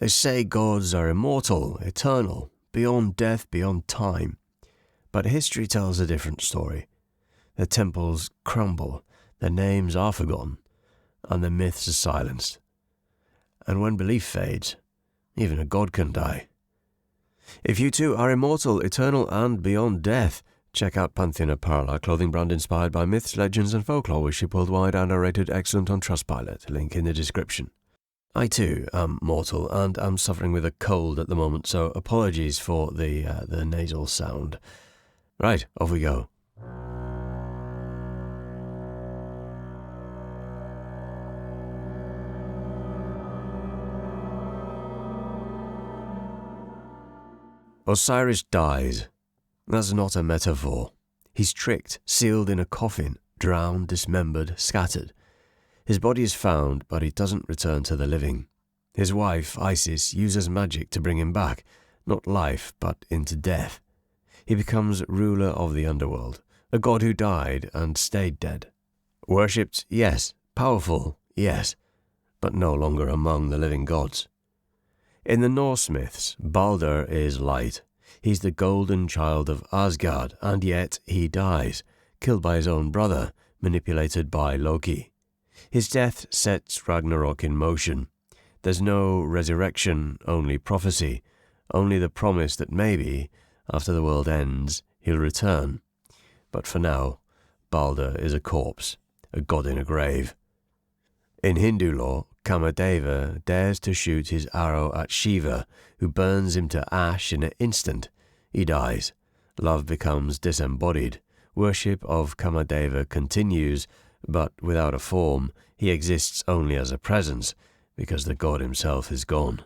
They say gods are immortal, eternal, beyond death, beyond time. But history tells a different story. Their temples crumble, their names are forgotten, and their myths are silenced. And when belief fades, even a god can die. If you too are immortal, eternal, and beyond death, check out Pantheon Apparel, our clothing brand inspired by myths, legends, and folklore. We ship worldwide and are rated excellent on Trustpilot. Link in the description. I too am mortal and am suffering with a cold at the moment, so apologies for the nasal sound. Right, off we go. Osiris dies. That's not a metaphor. He's tricked, sealed in a coffin, drowned, dismembered, scattered. His body is found, but he doesn't return to the living. His wife, Isis, uses magic to bring him back, not life, but into death. He becomes ruler of the underworld, a god who died and stayed dead. Worshipped, yes. Powerful, yes. But no longer among the living gods. In the Norse myths, Balder is light. He's the golden child of Asgard, and yet he dies, killed by his own brother, manipulated by Loki. His death sets Ragnarok in motion. There's no resurrection, only prophecy, only the promise that maybe, after the world ends, he'll return. But for now, Balder is a corpse, a god in a grave. In Hindu lore, Kamadeva dares to shoot his arrow at Shiva, who burns him to ash in an instant. He dies. Love becomes disembodied. Worship of Kamadeva continues, but without a form. He exists only as a presence, because the god himself is gone.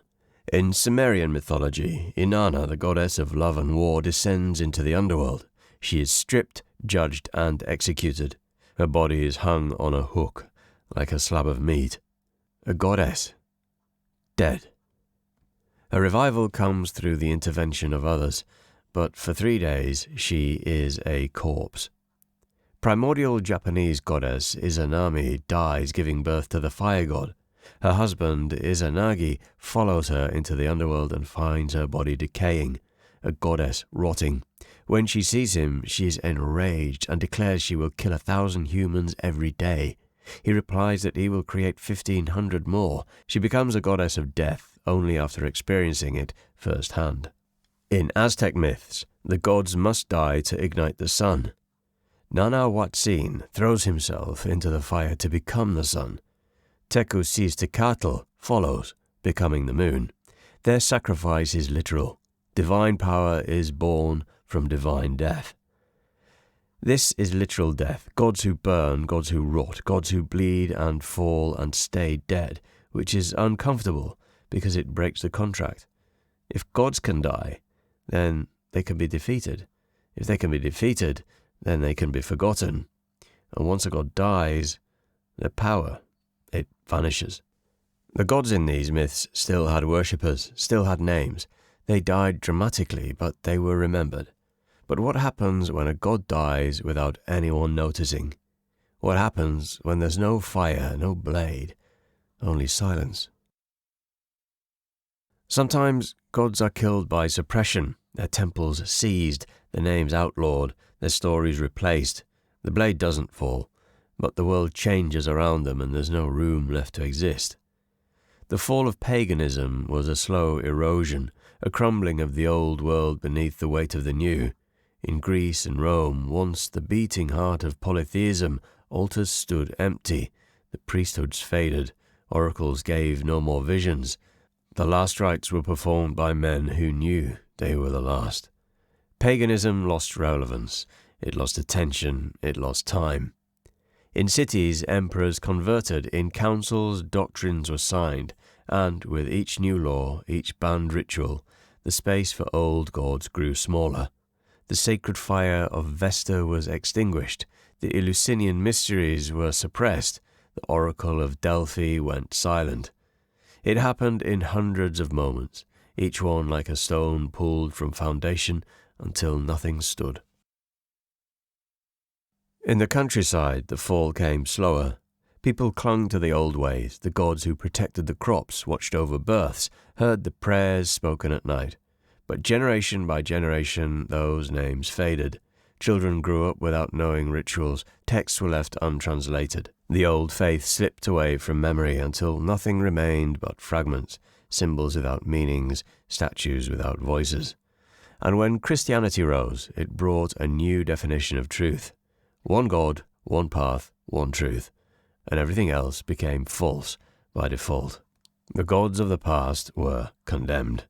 In Sumerian mythology, Inanna, the goddess of love and war, descends into the underworld. She is stripped, judged, and executed. Her body is hung on a hook, like a slab of meat. A goddess. Dead. A revival comes through the intervention of others, but for 3 days she is a corpse. Primordial Japanese goddess Izanami dies giving birth to the fire god. Her husband, Izanagi, follows her into the underworld and finds her body decaying, a goddess rotting. When she sees him, she is enraged and declares she will kill 1,000 humans every day. He replies that he will create 1,500 more. She becomes a goddess of death only after experiencing it firsthand. In Aztec myths, the gods must die to ignite the sun. Nanahuatzin throws himself into the fire to become the sun. Tecusistecatl follows, becoming the moon. Their sacrifice is literal. Divine power is born from divine death. This is literal death, gods who burn, gods who rot, gods who bleed and fall and stay dead, which is uncomfortable because it breaks the contract. If gods can die, then they can be defeated. If they can be defeated, then they can be forgotten. And once a god dies, their power, it vanishes. The gods in these myths still had worshippers, still had names. They died dramatically, but they were remembered. But what happens when a god dies without anyone noticing? What happens when there's no fire, no blade, only silence? Sometimes gods are killed by suppression, their temples seized, their names outlawed, their stories replaced. The blade doesn't fall, but the world changes around them and there's no room left to exist. The fall of paganism was a slow erosion, a crumbling of the old world beneath the weight of the new. In Greece and Rome, once the beating heart of polytheism, altars stood empty, the priesthoods faded, oracles gave no more visions. The last rites were performed by men who knew they were the last. Paganism lost relevance, it lost attention, it lost time. In cities, emperors converted, in councils, doctrines were signed, and with each new law, each banned ritual, the space for old gods grew smaller. The sacred fire of Vesta was extinguished, the Eleusinian mysteries were suppressed, the oracle of Delphi went silent. It happened in hundreds of moments, each one like a stone pulled from foundation until nothing stood. In the countryside, the fall came slower. People clung to the old ways. The gods who protected the crops, watched over births, heard the prayers spoken at night. But generation by generation, those names faded. Children grew up without knowing rituals. Texts were left untranslated. The old faith slipped away from memory until nothing remained but fragments, symbols without meanings, statues without voices. And when Christianity rose, it brought a new definition of truth. One God, one path, one truth. And everything else became false by default. The gods of the past were condemned.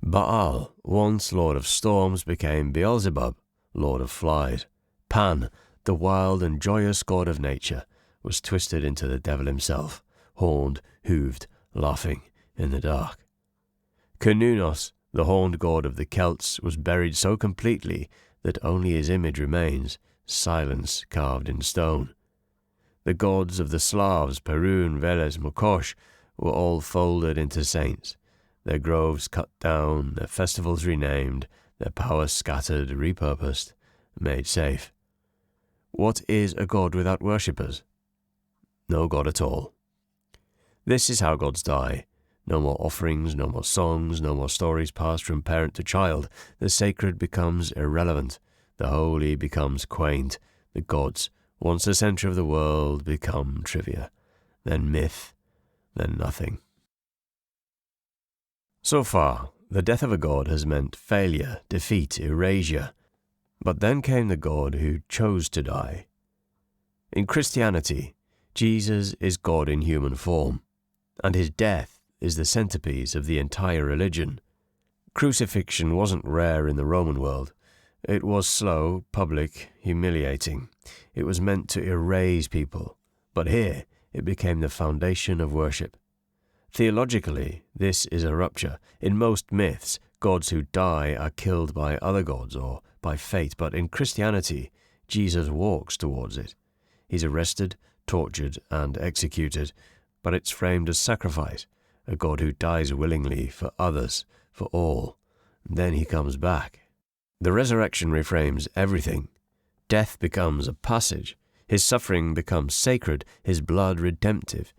Baal, once lord of storms, became Beelzebub, lord of flies. Pan, the wild and joyous god of nature, was twisted into the devil himself, horned, hooved, laughing in the dark. Cernunnos, the horned god of the Celts, was buried so completely that only his image remains, silence carved in stone. The gods of the Slavs, Perun, Veles, Mokosh, were all folded into saints, their groves cut down, their festivals renamed, their powers scattered, repurposed, made safe. What is a god without worshippers? No god at all. This is how gods die. No more offerings, no more songs, no more stories passed from parent to child. The sacred becomes irrelevant. The holy becomes quaint. The gods, once the centre of the world, become trivia. Then myth, then nothing. So far, the death of a god has meant failure, defeat, erasure. But then came the God who chose to die. In Christianity, Jesus is God in human form, and his death is the centerpiece of the entire religion. Crucifixion wasn't rare in the Roman world. It was slow, public, humiliating. It was meant to erase people, but here it became the foundation of worship. Theologically, this is a rupture. In most myths, gods who die are killed by other gods or by fate, but in Christianity, Jesus walks towards it. He's arrested, tortured, and executed, but it's framed as sacrifice, a God who dies willingly for others, for all. Then he comes back. The resurrection reframes everything. Death becomes a passage. His suffering becomes sacred, his blood redemptive.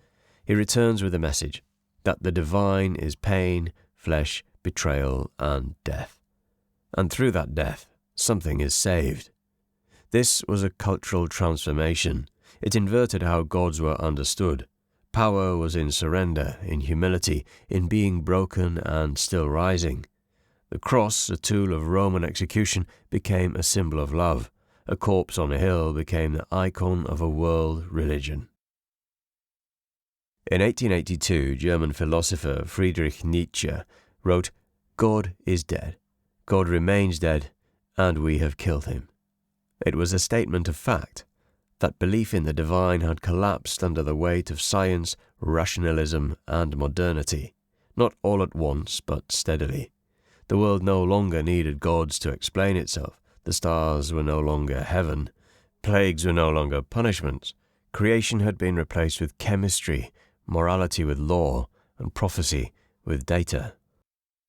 He returns with a message that the divine is pain, flesh, betrayal, and death. And through that death, something is saved. This was a cultural transformation. It inverted how gods were understood. Power was in surrender, in humility, in being broken and still rising. The cross, a tool of Roman execution, became a symbol of love. A corpse on a hill became the icon of a world religion. In 1882, German philosopher Friedrich Nietzsche wrote, "God is dead. God remains dead, and we have killed him." It was a statement of fact. That belief in the divine had collapsed under the weight of science, rationalism, and modernity. Not all at once, but steadily. The world no longer needed gods to explain itself. The stars were no longer heaven. Plagues were no longer punishments. Creation had been replaced with chemistry, morality with law, and prophecy with data.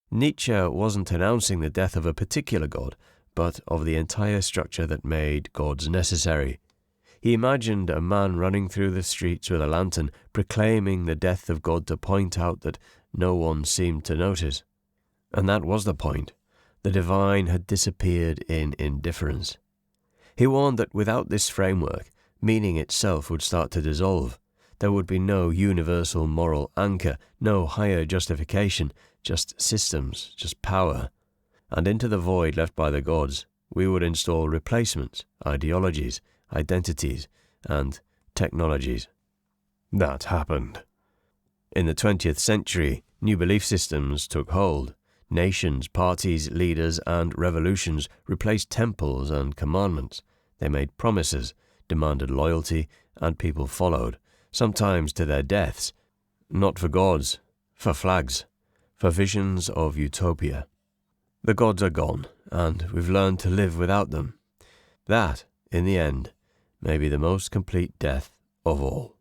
Nietzsche wasn't announcing the death of a particular god, but of the entire structure that made gods necessary. He imagined a man running through the streets with a lantern, proclaiming the death of God to point out that no one seemed to notice. And that was the point. The divine had disappeared in indifference. He warned that without this framework, meaning itself would start to dissolve. There would be no universal moral anchor, no higher justification, just systems, just power. And into the void left by the gods, we would install replacements, ideologies, identities, and technologies. That happened. In the 20th century, new belief systems took hold. Nations, parties, leaders, and revolutions replaced temples and commandments. They made promises, demanded loyalty, and people followed, sometimes to their deaths, not for gods, for flags, for visions of utopia. The gods are gone, and we've learned to live without them. That, in the end, may be the most complete death of all.